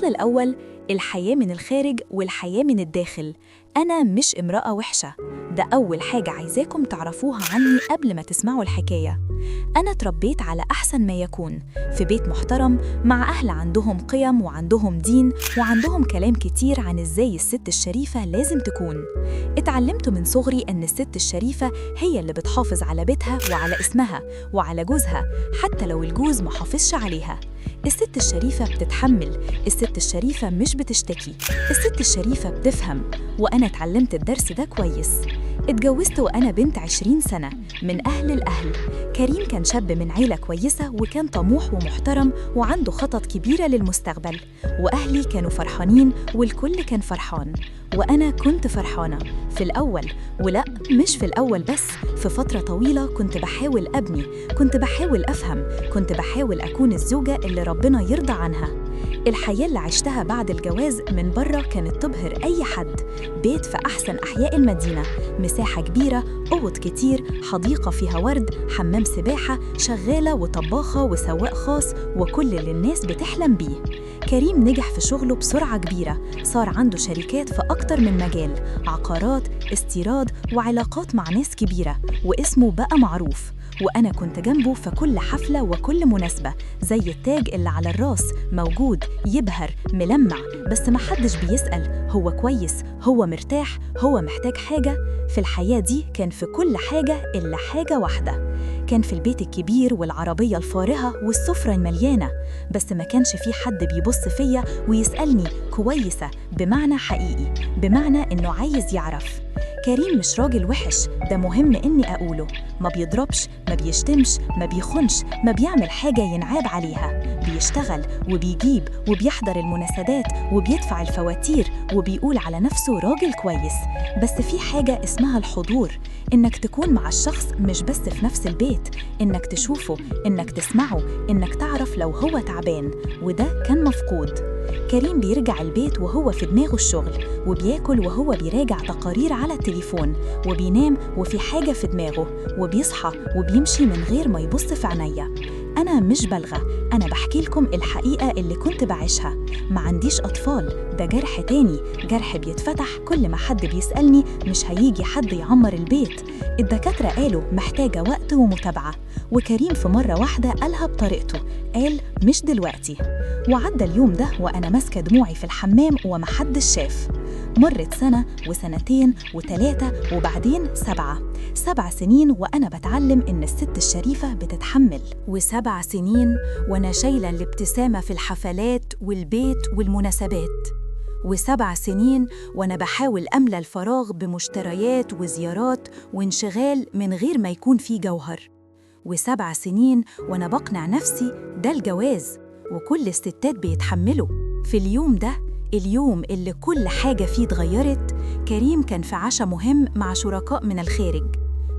الفصل الأول: الحياة من الخارج والحياة من الداخل. أنا مش امرأة وحشة، ده أول حاجة عايزاكم تعرفوها عني قبل ما تسمعوا الحكاية. أنا اتربيت على أحسن ما يكون في بيت محترم مع أهل عندهم قيم وعندهم دين وعندهم كلام كتير عن إزاي الست الشريفة لازم تكون. اتعلمت من صغري أن الست الشريفة هي اللي بتحافظ على بيتها وعلى اسمها وعلى جوزها حتى لو الجوز محافظش عليها. الست الشريفة بتتحمل، الست الشريفة مش بتشتكي، الست الشريفة بتفهم، وأنا اتعلمت الدرس ده كويس. اتجوزت وأنا بنت 20 سنة من أهل الأهل. كريم كان شاب من عيلة كويسة وكان طموح ومحترم وعنده خطط كبيرة للمستقبل، وأهلي كانوا فرحانين والكل كان فرحان، وأنا كنت فرحانة في الأول. ولا مش في الأول بس، في فترة طويلة كنت بحاول أبني، كنت بحاول أفهم، كنت بحاول أكون الزوجة اللي ربنا يرضى عنها. الحياة اللي عشتها بعد الجواز من بره كانت تبهر أي حد. بيت في أحسن أحياء المدينة، مساحة كبيرة، أوض كتير، حديقة فيها ورد، حمام سباحة، شغالة وطباخة وسواق خاص، وكل اللي الناس بتحلم بيه. كريم نجح في شغله بسرعة كبيرة، صار عنده شركات في أكتر من مجال، عقارات، استيراد، وعلاقات مع ناس كبيرة، واسمه بقى معروف. وأنا كنت جنبه في كل حفلة وكل مناسبة، زي التاج اللي على الراس، موجود، يبهر، ملمع، بس محدش بيسأل هو كويس، هو مرتاح، هو محتاج حاجة. في الحياة دي كان في كل حاجة إلا حاجة واحدة. كان في البيت الكبير والعربية الفارهة والسفرة المليانة، بس ما كانش في حد بيبص فيا ويسألني كويسة بمعنى حقيقي، بمعنى إنه عايز يعرف. كريم مش راجل وحش، ده مهم إني أقوله. ما بيضربش، ما بيشتمش، ما بيخونش، ما بيعمل حاجة ينعاب عليها. بيشتغل وبيجيب وبيحضر المناسبات وبيدفع الفواتير وبيقول على نفسه راجل كويس. بس في حاجة اسمها الحضور، إنك تكون مع الشخص مش بس في نفس البيت، إنك تشوفه، إنك تسمعه، إنك تعرف لو هو تعبان، وده كان مفقود. كريم بيرجع البيت وهو في دماغه الشغل، وبياكل وهو بيراجع تقارير على التليفون، وبينام وفي حاجة في دماغه، وبيصحى وبيمشي من غير ما يبص في عينيا. أنا مش بلغة، أنا بحكي لكم الحقيقة اللي كنت بعيشها. ما عنديش أطفال، ده جرح تاني، جرح بيتفتح كل ما حد بيسألني مش هيجي حد يعمر البيت. الدكاترة قالوا محتاجة وقت ومتابعة، وكريم في مرة واحدة قالها بطريقته، قال مش دلوقتي. وعدى اليوم ده وأنا ماسكة دموعي في الحمام ومحدش شاف. مرت سنة وسنتين وثلاثة وبعدين 7 سنين وأنا بتعلم إن الست الشريفة بتتحمل، و7 سنين وأنا شايلة الابتسامة في الحفلات والبيت والمناسبات، و7 سنين وأنا بحاول أملى الفراغ بمشتريات وزيارات وانشغال من غير ما يكون في جوهر، و7 سنين وأنا بقنع نفسي ده الجواز وكل الستات بيتحملوا. في اليوم ده، اليوم اللي كل حاجة فيه اتغيرت، كريم كان في عشاء مهم مع شركاء من الخارج.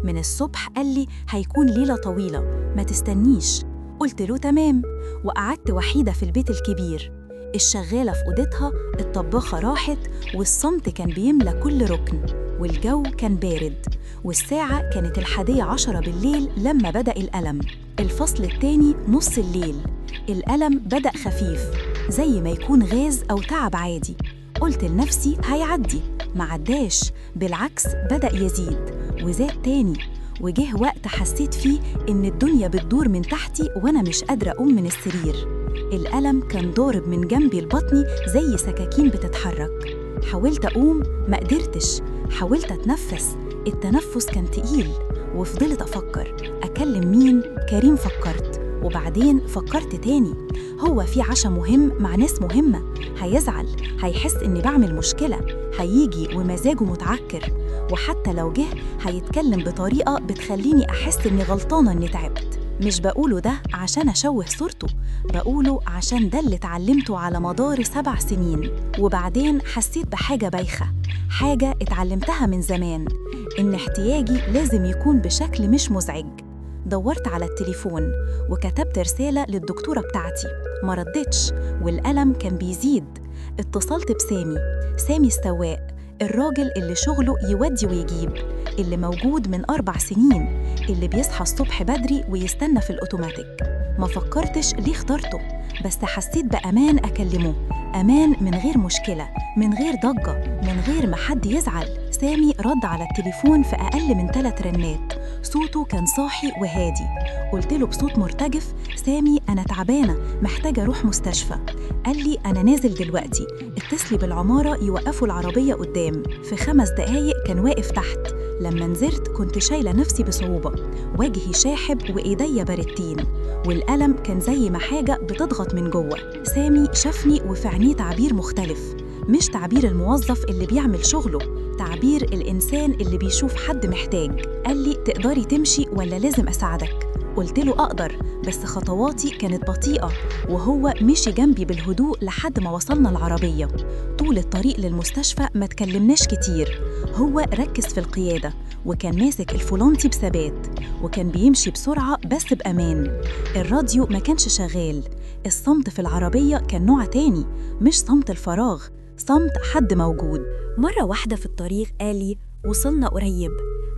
من الصبح قال لي هيكون ليلة طويلة، ما تستنيش. قلت له تمام، وقعدت وحيدة في البيت الكبير. الشغالة في أوضتها، الطباخة راحت، والصمت كان بيملى كل ركن، والجو كان بارد، والساعة كانت 11 بالليل لما بدأ الألم. الفصل التاني نص الليل، الألم بدأ خفيف زي ما يكون غاز أو تعب عادي. قلت لنفسي هيعدي، ما عداش، بالعكس بدأ يزيد وزاد تاني. وجه وقت حسيت فيه إن الدنيا بتدور من تحتي وأنا مش قادرة أقوم من السرير. الألم كان ضارب من جنبي البطني زي سكاكين بتتحرك. حاولت أقوم، ما قدرتش. حاولت أتنفس، التنفس كان تقيل. وفضلت أفكر أكلم مين. كريم فكرت، وبعدين فكرت تاني، هو في عشاء مهم مع ناس مهمة، هيزعل، هيحس إني بعمل مشكلة، هيجي ومزاجه متعكر، وحتى لو جه هيتكلم بطريقة بتخليني أحس إني غلطانة إني تعبت. مش بقوله ده عشان أشوه صورته، بقوله عشان ده اللي اتعلمته على مدار 7 سنين. وبعدين حسيت بحاجة بايخة، حاجة اتعلمتها من زمان، إن احتياجي لازم يكون بشكل مش مزعج. دورت على التليفون وكتبت رسالة للدكتورة بتاعتي، ما ردتش والألم كان بيزيد. اتصلت سامي السواق، الراجل اللي شغله يودي ويجيب، اللي موجود من 4 سنين، اللي بيصحى الصبح بدري ويستنى في الأوتوماتيك. ما فكرتش ليه اخترته، بس حسيت بأمان أكلمه، أمان من غير مشكلة، من غير ضجة، من غير ما حد يزعل. سامي رد على التليفون في أقل من 3 رنات، صوته كان صاحي وهادي. قلت له بصوت مرتجف: سامي أنا تعبانة، محتاجة أروح مستشفى. قال لي أنا نازل دلوقتي، اتصلي بالعمارة يوقفوا العربية قدام. في 5 دقايق كان واقف تحت. لما نزلت كنت شايلة نفسي بصعوبة، وجهي شاحب وإيديا باردتين، والألم كان زي ما حاجة بتضغط من جوه. سامي شافني وفي عينيه تعبير مختلف، مش تعبير الموظف اللي بيعمل شغله، تعبير الإنسان اللي بيشوف حد محتاج. قال لي تقدري تمشي ولا لازم أساعدك؟ قلت له أقدر، بس خطواتي كانت بطيئة، وهو مشي جنبي بالهدوء لحد ما وصلنا العربية. طول الطريق للمستشفى ما تكلمناش كتير، هو ركز في القيادة وكان ماسك الفولانتي بثبات، وكان بيمشي بسرعة بس بأمان. الراديو ما كانش شغال، الصمت في العربية كان نوع تاني، مش صمت الفراغ، صمت حد موجود. مرة واحدة في الطريق قالي وصلنا قريب،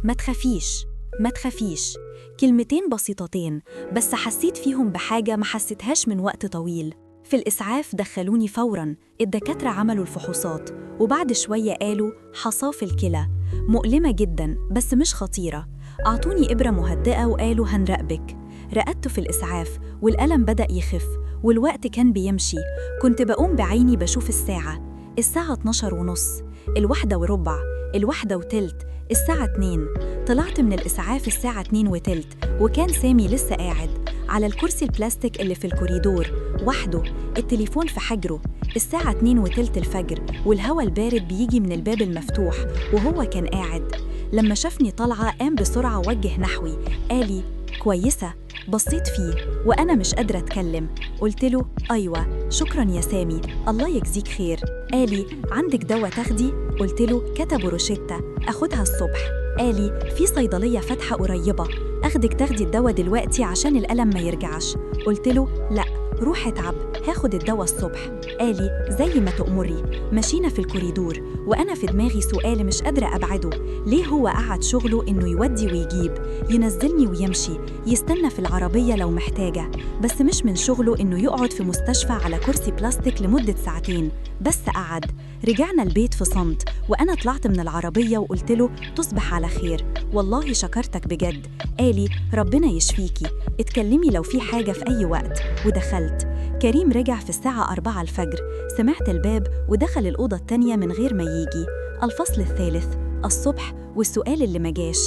ما تخافيش ما تخافيش. كلمتين بسيطتين بس حسيت فيهم بحاجة ما حسيتهاش من وقت طويل. في الإسعاف دخلوني فوراً، الدكاترة عملوا الفحوصات، وبعد شوية قالوا حصاة في الكلى، مؤلمة جداً بس مش خطيرة. أعطوني إبرة مهدئة وقالوا هنراقبك. رقدت في الإسعاف والألم بدأ يخف، والوقت كان بيمشي. كنت بقوم بعيني بشوف الساعة 12:30، 1:15، 1:15، الساعة 2. طلعت من الإسعاف الساعة 2:15، وكان سامي لسه قاعد على الكرسي البلاستيك اللي في الكوريدور وحده، التليفون في حجره. الساعة 2:15 الفجر، والهواء البارد بيجي من الباب المفتوح، وهو كان قاعد. لما شافني طالعة قام بسرعة وجه نحوي، قالي كويسة؟ بصيت فيه وأنا مش قادرة أتكلم. قلت له أيوة شكراً يا سامي، الله يجزيك خير. قالي عندك دواء تاخدي؟ قلت له كتبوا روشتة أخدها الصبح. قالي في صيدلية فاتحة قريبة، أخدك تاخدي الدواء دلوقتي عشان الألم ما يرجعش. قلت له لأ، روح اتعب، هاخد الدواء الصبح. قالي زي ما تأمري. مشينا في الكوريدور وأنا في دماغي سؤال مش قادرة أبعده، ليه هو قعد شغله إنه يودي ويجيب، ينزلني ويمشي، يستنى في العربية لو محتاجة، بس مش من شغله إنه يقعد في مستشفى على كرسي بلاستيك لمدة 2 ساعتين. بس قعد. رجعنا البيت في صمت، وأنا طلعت من العربية وقلت له تصبح على خير، والله شكرتك بجد. قالي ربنا يشفيكي، اتكلمي لو في حاجة في أي وقت. ودخلت. كريم رجع في الساعة 4 الفجر، سمعت الباب ودخل الأوضة التانية من غير ما يجي. الفصل الثالث، الصبح والسؤال اللي مجاش.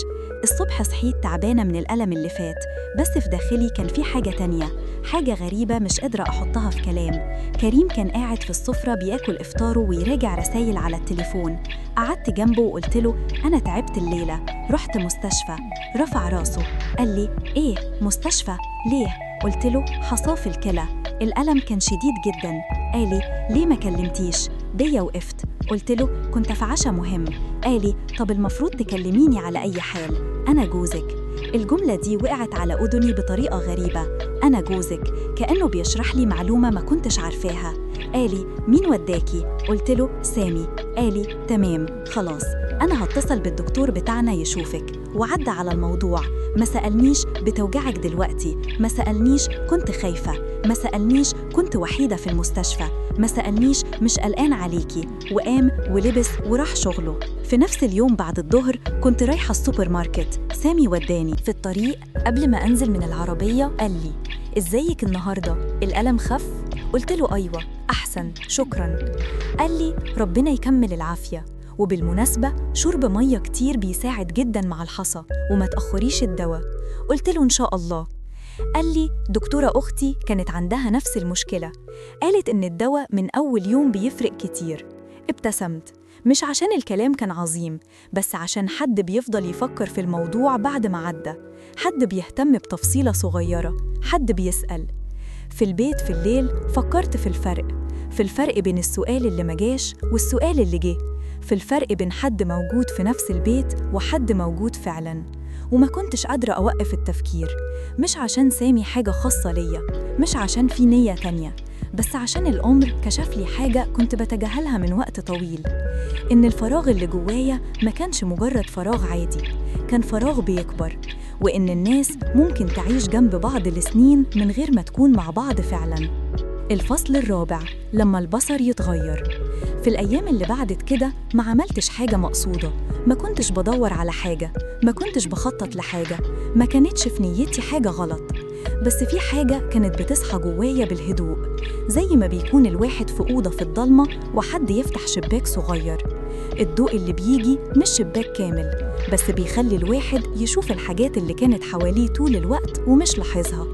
الصبح صحيت تعبانة من الألم اللي فات، بس في داخلي كان في حاجة تانية، حاجة غريبة مش قادرة أحطها في كلام. كريم كان قاعد في السفرة بياكل إفطاره ويراجع رسايل على التليفون. قعدت جنبه وقلت له أنا تعبت الليلة، رحت مستشفى. رفع راسه، قال لي إيه مستشفى؟ ليه؟ قلت له حصاة في الكلى، الألم كان شديد جدا. قالي ليه ما كلمتيش؟ بيا وقفت. قلت له كنت في عشا مهم. قالي طب المفروض تكلميني على أي حال، أنا جوزك. الجملة دي وقعت على أذني بطريقة غريبة، أنا جوزك، كأنه بيشرح لي معلومة ما كنتش عارفاها. قالي مين وداكي؟ قلت له سامي. قالي تمام خلاص، أنا هتصل بالدكتور بتاعنا يشوفك. وعدى على الموضوع، ما سألنيش بتوجعك دلوقتي، ما سألنيش كنت خايفة، ما سألنيش كنت وحيدة في المستشفى، ما سألنيش مش قلقان عليكي. وقام ولبس وراح شغله. في نفس اليوم بعد الظهر كنت رايحة السوبر ماركت، سامي وداني. في الطريق قبل ما أنزل من العربية قال لي إزيك النهاردة؟ الألم خف؟ قلت له أيوة أحسن شكراً. قال لي ربنا يكمل العافية، وبالمناسبة شرب مية كتير بيساعد جداً مع الحصى، وما تأخريش الدواء. قلت له إن شاء الله. قال لي دكتورة أختي كانت عندها نفس المشكلة، قالت إن الدواء من أول يوم بيفرق كتير. ابتسمت، مش عشان الكلام كان عظيم، بس عشان حد بيفضل يفكر في الموضوع بعد ما عدى، حد بيهتم بتفصيلة صغيرة، حد بيسأل. في البيت في الليل فكرت في الفرق بين السؤال اللي مجاش والسؤال اللي جه، في الفرق بين حد موجود في نفس البيت وحد موجود فعلاً. وما كنتش قادرة أوقف التفكير، مش عشان سامي حاجة خاصة ليا، مش عشان في نية تانية، بس عشان العمر كشف لي حاجة كنت بتجاهلها من وقت طويل، إن الفراغ اللي جوايا ما كانش مجرد فراغ عادي، كان فراغ بيكبر، وإن الناس ممكن تعيش جنب بعض لسنين من غير ما تكون مع بعض فعلاً. الفصل الرابع، لما البصر يتغير. في الأيام اللي بعدت كده ما عملتش حاجة مقصودة، ما كنتش بدور على حاجة، ما كنتش بخطط لحاجة، ما كانتش في نيتي حاجة غلط. بس في حاجة كانت بتصحى جوايا بالهدوء، زي ما بيكون الواحد في أوضة في الضلمة وحد يفتح شباك صغير. الضوء اللي بيجي مش شباك كامل، بس بيخلي الواحد يشوف الحاجات اللي كانت حواليه طول الوقت ومش لاحظها.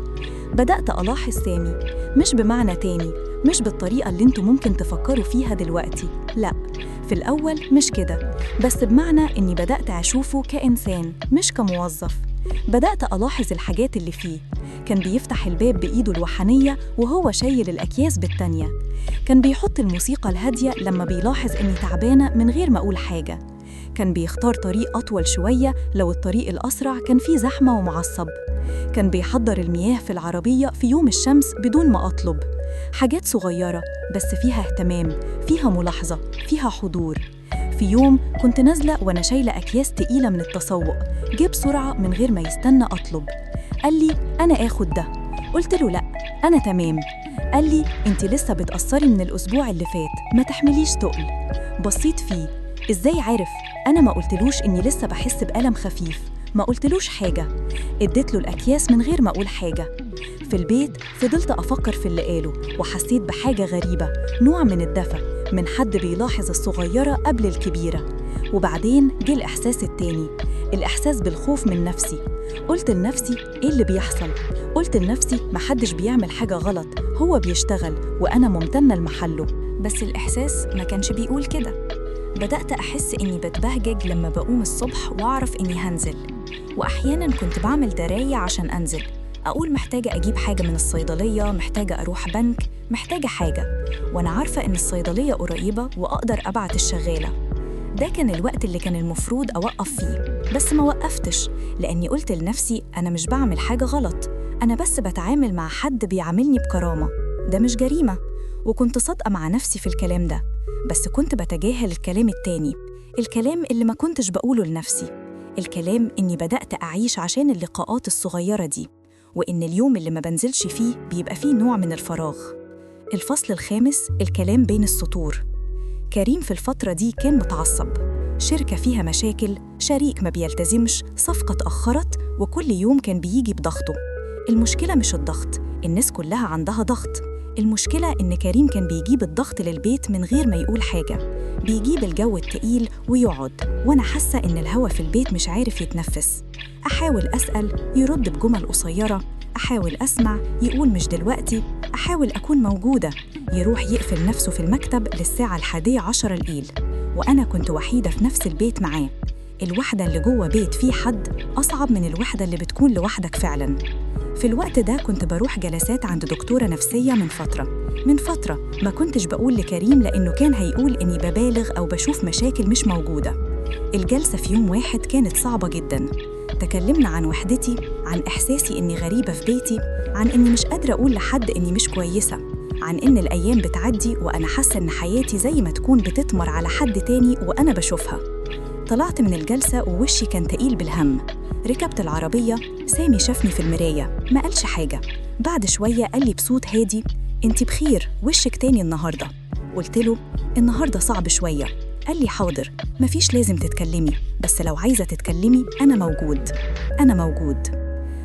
بدأت ألاحظ سامي، مش بمعنى تاني، مش بالطريقة اللي انتوا ممكن تفكروا فيها دلوقتي، لأ، في الأول مش كده، بس بمعنى إني بدأت أشوفه كإنسان مش كموظف. بدأت ألاحظ الحاجات اللي فيه. كان بيفتح الباب بإيده الوحنية وهو شايل الأكياس بالتانية. كان بيحط الموسيقى الهادية لما بيلاحظ إني تعبانة من غير ما أقول حاجة. كان بيختار طريق أطول شوية لو الطريق الأسرع كان فيه زحمة ومعصب. كان بيحضر المياه في العربية في يوم الشمس بدون ما أطلب. حاجات صغيرة بس فيها اهتمام، فيها ملاحظة، فيها حضور. في يوم كنت نازلة وأنا شايلة أكياس تقيلة من التسوق، جه بسرعة من غير ما يستنى أطلب. قال لي أنا آخد ده. قلت له لأ، أنا تمام. قال لي أنت لسه بتقصري من الأسبوع اللي فات، ما تحمليش تقل. بصيت فيه، إزاي عارف؟ أنا ما قلتلوش إني لسه بحس بألم خفيف، ما قلتلوش حاجة. اديت له الأكياس من غير ما أقول حاجة. في البيت فضلت أفكر في اللي قاله، وحسيت بحاجة غريبة، نوع من الدفى، من حد بيلاحظ الصغيرة قبل الكبيرة. وبعدين جه الإحساس التاني، الإحساس بالخوف من نفسي. قلت لنفسي إيه اللي بيحصل؟ قلت لنفسي محدش بيعمل حاجة غلط، هو بيشتغل وأنا ممتنة لمحله. بس الإحساس ما كانش بيقول كده. بدأت أحس إني بتبهجج لما بقوم الصبح وأعرف إني هنزل، وأحياناً كنت بعمل دراية عشان أنزل، أقول محتاجة أجيب حاجة من الصيدلية، محتاجة أروح بنك، محتاجة حاجة، وأنا عارفة إن الصيدلية قريبة وأقدر أبعت الشغالة. ده كان الوقت اللي كان المفروض أوقف فيه، بس ما وقفتش، لأني قلت لنفسي أنا مش بعمل حاجة غلط، أنا بس بتعامل مع حد بيعاملني بكرامة، ده مش جريمة. وكنت صادقة مع نفسي في الكلام ده، بس كنت بتجاهل الكلام التاني، الكلام اللي ما كنتش بقوله لنفسي، الكلام إني بدأت أعيش عشان اللقاءات الصغيرة دي، وإن اليوم اللي ما بنزلش فيه بيبقى فيه نوع من الفراغ. الفصل الخامس، الكلام بين السطور. كريم في الفترة دي كان متعصب، شركة فيها مشاكل، شريك ما بيلتزمش، صفقة اتأخرت، وكل يوم كان بيجي بضغطه. المشكلة مش الضغط، الناس كلها عندها ضغط، المشكلة إن كريم كان بيجيب الضغط للبيت من غير ما يقول حاجة، بيجيب الجو التقيل ويقعد، وأنا حاسة إن الهوا في البيت مش عارف يتنفس. أحاول أسأل، يرد بجمل قصيرة، أحاول أسمع، يقول مش دلوقتي، أحاول أكون موجودة، يروح يقفل نفسه في المكتب للساعة 11 الليل، وأنا كنت وحيدة في نفس البيت معاه. الوحدة اللي جوه بيت فيه حد أصعب من الوحدة اللي بتكون لوحدك فعلاً. في الوقت ده كنت بروح جلسات عند دكتورة نفسية من فترة ما كنتش بقول لكريم لأنه كان هيقول إني ببالغ أو بشوف مشاكل مش موجودة. الجلسة في يوم واحد كانت صعبة جداً. تكلمنا عن وحدتي، عن إحساسي إني غريبة في بيتي، عن إني مش قادرة أقول لحد إني مش كويسة، عن إن الأيام بتعدي وأنا حاسة إن حياتي زي ما تكون بتتمر على حد تاني وأنا بشوفها. طلعت من الجلسة ووشي كان تقيل بالهم. ركبت العربية، سامي شافني في المراية، ما قالش حاجة. بعد شوية قال لي بصوت هادي، انتي بخير، وشك تاني النهاردة. قلت له النهاردة صعب شوية. قال لي حاضر، مفيش لازم تتكلمي، بس لو عايزة تتكلمي أنا موجود.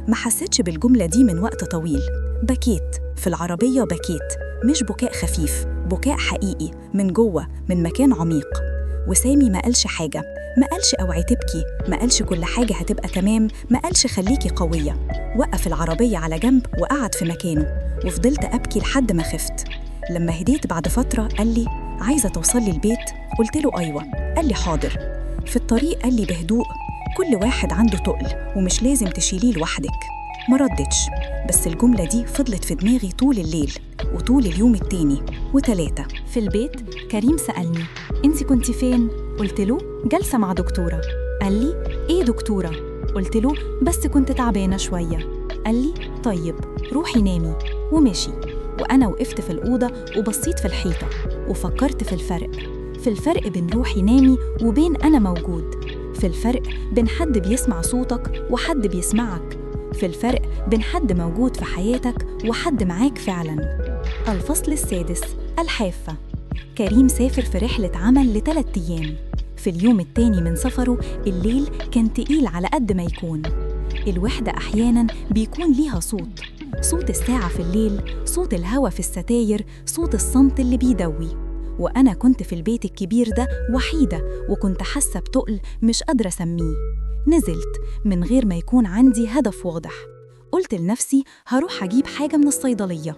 ما حسيتش بالجملة دي من وقت طويل. بكيت في العربية، بكيت، مش بكاء خفيف، بكاء حقيقي من جوه، من مكان عميق. وسامي ما قالش حاجة، ما قالش اوعي تبكي، ما قالش كل حاجة هتبقى تمام، ما قالش خليكي قوية. وقف العربية على جنب وقعد في مكانه، وفضلت أبكي لحد ما خفت. لما هديت بعد فترة قال لي عايزة توصلي البيت؟ قلت له أيوة. قال لي حاضر. في الطريق قال لي بهدوء كل واحد عنده تقل ومش لازم تشيليه لوحدك. ما ردتش، بس الجملة دي فضلت في دماغي طول الليل وطول اليوم التاني وتلاتة. في البيت كريم سألني انتي كنتي فين؟ قلت له جلسة مع دكتورة. قال لي ايه دكتورة؟ قلت له بس كنت تعبانة شوية. قال لي طيب روحي نامي، ومشي. وأنا وقفت في الأوضة وبصيت في الحيطة وفكرت في الفرق بين روحي نامي وبين أنا موجود. في الفرق بين حد بيسمع صوتك وحد بيسمعك، في الفرق بين حد موجود في حياتك وحد معاك فعلاً. الفصل السادس، الحافة. كريم سافر في رحلة عمل ل3 أيام. في اليوم التاني من سفره الليل كان تقيل على قد ما يكون. الوحدة أحياناً بيكون ليها صوت الساعة في الليل، صوت الهوا في الستاير، صوت الصمت اللي بيدوي. وأنا كنت في البيت الكبير ده وحيدة، وكنت حاسة بتقل مش قادرة أسميه. نزلت من غير ما يكون عندي هدف واضح. قلت لنفسي هروح أجيب حاجة من الصيدلية.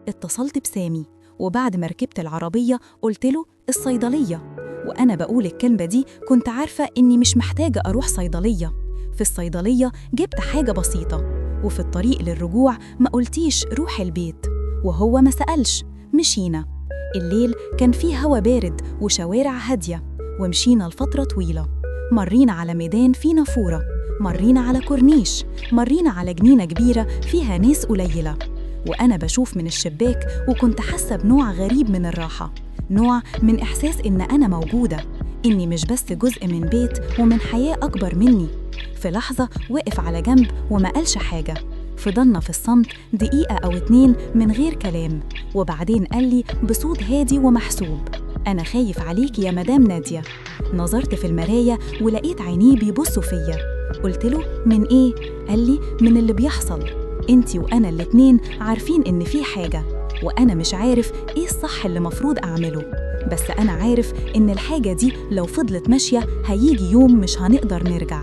اتصلت بسامي، وبعد ما ركبت العربية قلت له الصيدلية. وأنا بقول الكلمة دي كنت عارفة إني مش محتاجة أروح صيدلية. في الصيدلية جبت حاجة بسيطة، وفي الطريق للرجوع ما قلتيش روح البيت، وهو ما سألش. مشينا. الليل كان فيه هوا بارد وشوارع هادية، ومشينا لفترة طويلة. مرينا على ميدان فيه نافورة، مرينا على كورنيش، مرينا على جنينة كبيرة فيها ناس قليلة. وأنا بشوف من الشباك وكنت حاسة بنوع غريب من الراحة، نوع من إحساس إن أنا موجودة، إني مش بس جزء من بيت ومن حياة أكبر مني. في لحظة وقف على جنب وما قالش حاجة. فضلنا في الصمت دقيقة أو 2 من غير كلام، وبعدين قال لي بصوت هادي ومحسوب: أنا خايف عليكي يا مدام نادية. نظرت في المراية ولقيت عينيه بيبصوا فيا. قلت له من إيه؟ قال لي من اللي بيحصل. انتي وأنا الاتنين عارفين إن في حاجة، وأنا مش عارف إيه الصح اللي مفروض أعمله، بس أنا عارف إن الحاجة دي لو فضلت ماشية هيجي يوم مش هنقدر نرجع.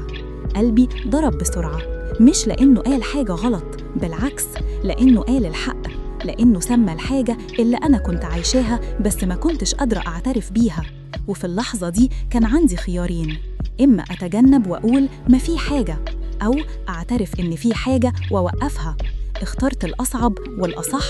قلبي ضرب بسرعة، مش لأنه قال حاجة غلط، بالعكس لأنه قال الحق، لأنه سمى الحاجة اللي أنا كنت عايشاها بس ما كنتش قادرة أعترف بيها. وفي اللحظة دي كان عندي خيارين: إما أتجنب وأقول ما في حاجة، أو أعترف إن في حاجة وأوقفها. اخترت الأصعب والأصح.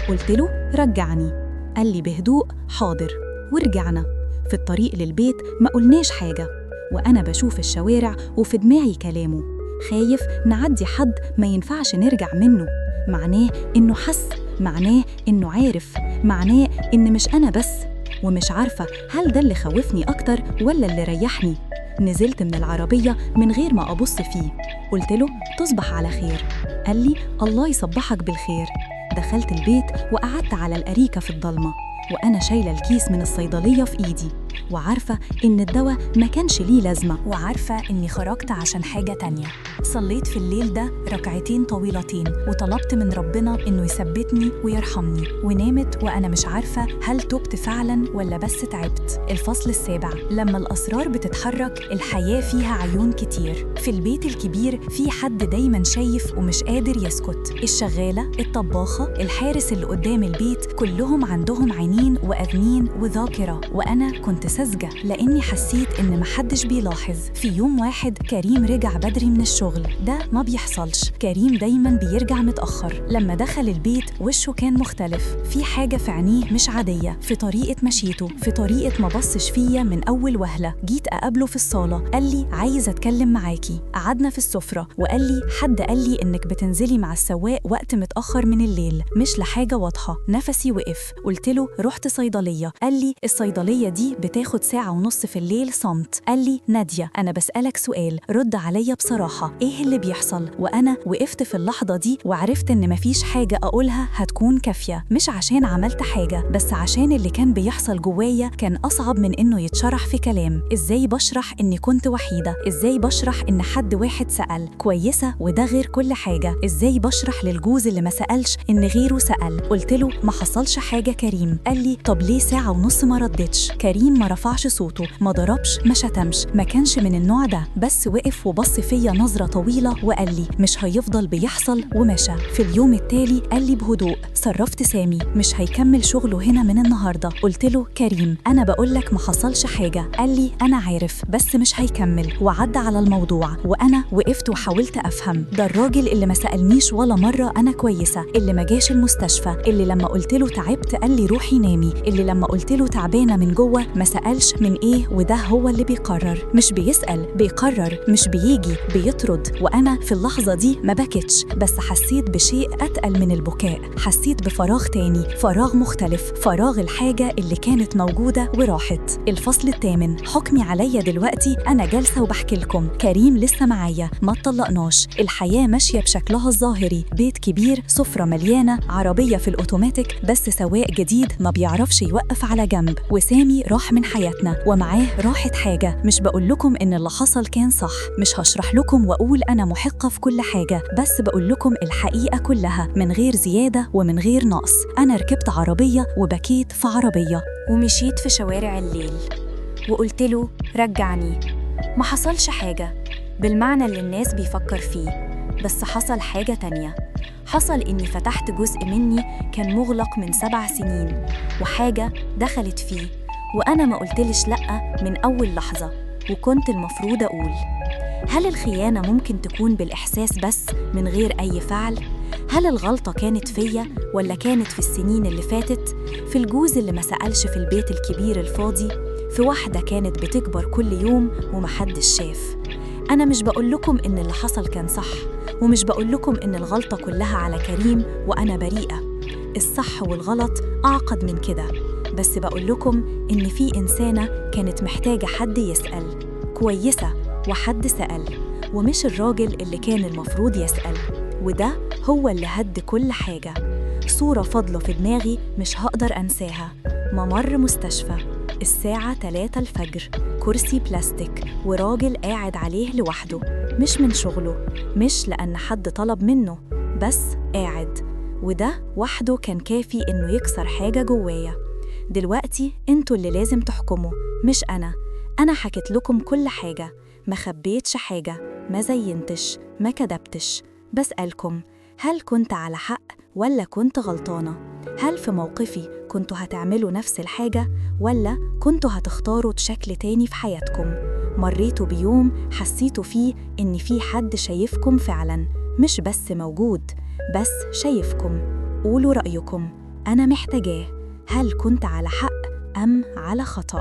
قلت له رجعني. قال لي بهدوء حاضر، ورجعنا. في الطريق للبيت ما قلناش حاجة، وأنا بشوف الشوارع وفي دماغي كلامه: خايف نعدي حد ما ينفعش نرجع منه. معناه إنه حس، معناه إنه عارف، معناه إن مش أنا بس. ومش عارفة هل ده اللي خوفني أكتر ولا اللي ريحني. نزلت من العربية من غير ما أبص فيه. قلت له تصبح على خير. قال لي الله يصبحك بالخير. دخلت البيت وقعدت على الأريكة في الضلمة، وأنا شايلة الكيس من الصيدلية في إيدي، وعارفة إن الدواء ما كانش ليه لازمة، وعارفة إني خرجت عشان حاجة تانية. صليت في الليل ده ركعتين طويلتين، وطلبت من ربنا إنه يثبتني ويرحمني، ونامت وأنا مش عارفة هل تبت فعلاً ولا بس تعبت. الفصل السابع، لما الأسرار بتتحرك الحياة فيها عيون كتير. في البيت الكبير في حد دايماً شايف ومش قادر يسكت. الشغالة، الطباخة، الحارس اللي قدام البيت، كلهم عندهم عينين وأذنين وذاكرة. وأنا كنت ساذجة لأني حسيت إن محدش بيلاحظ. في يوم واحد كريم رجع بدري من الشغل. ده ما بيحصلش، كريم دايماً بيرجع متأخر. لما دخل البيت وشه كان مختلف، في حاجة في عينيه مش عادية، في طريقة مشيته، في طريقة ما بصش فيا من أول وهلة. جيت أقابله في الصالة، قال لي عايز أتكلم معاكي. قعدنا في السفرة وقال لي حد قال لي إنك بتنزلي مع السواق وقت متأخر من الليل، مش لحاجة واضحة. نفسي وقف. قلت له رحت صيدلية. قال لي الصيدلية دي بتاخد 1.5 ساعة في الليل صمت. قال لي نادية أنا بسألك سؤال، رد عليا بصراحة، إيه اللي بيحصل؟ وأنا وقفت في اللحظة دي وعرفت إن مفيش حاجة أقولها هتكون كافية، مش عشان عملت حاجة، بس عشان اللي كان بيحصل جوايا كان أصعب من إنه يتشرح في كلام. إزاي بشرح إني كنت وحيدة؟ إزاي بشرح إن حد واحد سأل كويسة وده غير كل حاجة؟ إزاي بشرح للجوز اللي ما سألش إن غيره سأل؟ قلت له ما حصلش حاجة كريم. قال لي طب ليه 1.5 ساعة ما ردتش؟ كريم ما رفعش صوته، ما ضربش، ما شتمش، ما كانش من النوع ده، بس وقف وبص فيا نظرة طويلة وقال لي مش هيفضل بيحصل، ومشى. في اليوم التالي قال لي بهدوء صرفت سامي، مش هيكمل شغله هنا من النهاردة. قلت له كريم أنا بقولك ما حصلش حاجة. قال لي أنا عارف بس مش هيكمل، وعدى على الموضوع. وأنا وقفت وحاولت أفهم. ده الراجل اللي ما سألنيش ولا مرة أنا كويسة، اللي ما جاش المستشفى، اللي لما قلت له تعبت قال لي روحي نامي، اللي لما قلت له تعبانة من جوه ما سألش من إيه، وده هو اللي بيقرر. مش بيسأل، بيقرر. مش بيجي، بيطرد. وأنا في اللحظة دي ما بكتش، بس حسيت بشيء أتقل من البكاء. حسيت بفراغ تاني، فراغ مختلف، فراغ الحاجة اللي كانت موجودة وراحت. الفصل الثامن. حكمي عليا دلوقتي، أنا جالسة وبحكي لكم. كريم لسه معايا، ما اتطلقناش. الحياة ماشية بشكلها الظاهري، بيت كبير، سفرة مليانة، عربية في الأوتوماتيك، بس سواق جديد ما بيعرفش يوقف على جنب. وسامي راح من حياتنا، ومعاه راحت حاجة. مش بقول لكم إن اللي حصل كان صح، مش هشرح لكم وأقول أنا محقة في كل حاجة، بس بقول لكم الحقيقة كلها من غير زيادة ومن غير نقص. أنا ركبت عربية وبكيت في عربية، ومشيت في شوارع الليل وقلت له رجعني. ما حصلش حاجة بالمعنى اللي الناس بيفكر فيه، بس حصل حاجة تانية. حصل إني فتحت جزء مني كان مغلق من 7 سنين، وحاجة دخلت فيه وأنا ما قلتلش لأ من أول لحظة، وكنت المفروض أقول. هل الخيانة ممكن تكون بالإحساس بس من غير أي فعل؟ هل الغلطة كانت فيا ولا كانت في السنين اللي فاتت؟ في الجوز اللي ما سألش في البيت الكبير الفاضي؟ في واحدة كانت بتكبر كل يوم ومحدش شاف؟ أنا مش بقول لكم إن اللي حصل كان صح، ومش بقول لكم إن الغلطة كلها على كريم وأنا بريئة. الصح والغلط أعقد من كده، بس بقول لكم إن في إنسانة كانت محتاجة حد يسأل، كويسة، وحد سأل، ومش الراجل اللي كان المفروض يسأل. وده هو اللي هد كل حاجة. صورة فاضلة في دماغي مش هقدر أنساها. ممر مستشفى، الساعة 3 الفجر، كرسي بلاستيك وراجل قاعد عليه لوحده، مش من شغله، مش لأن حد طلب منه، بس قاعد. وده وحده كان كافي إنه يكسر حاجة جوايا. دلوقتي انتوا اللي لازم تحكموا، مش أنا. أنا حكيت لكم كل حاجة، ما خبيتش حاجة، ما زينتش، ما كدبتش. بسألكم، هل كنت على حق ولا كنت غلطانة؟ هل في موقفي كنتوا هتعملوا نفس الحاجة ولا كنتوا هتختاروا شكل تاني في حياتكم؟ مريتوا بيوم حسيتوا فيه إن في حد شايفكم فعلاً، مش بس موجود، بس شايفكم. قولوا رأيكم، أنا محتاجاه. هل كنت على حق أم على خطأ؟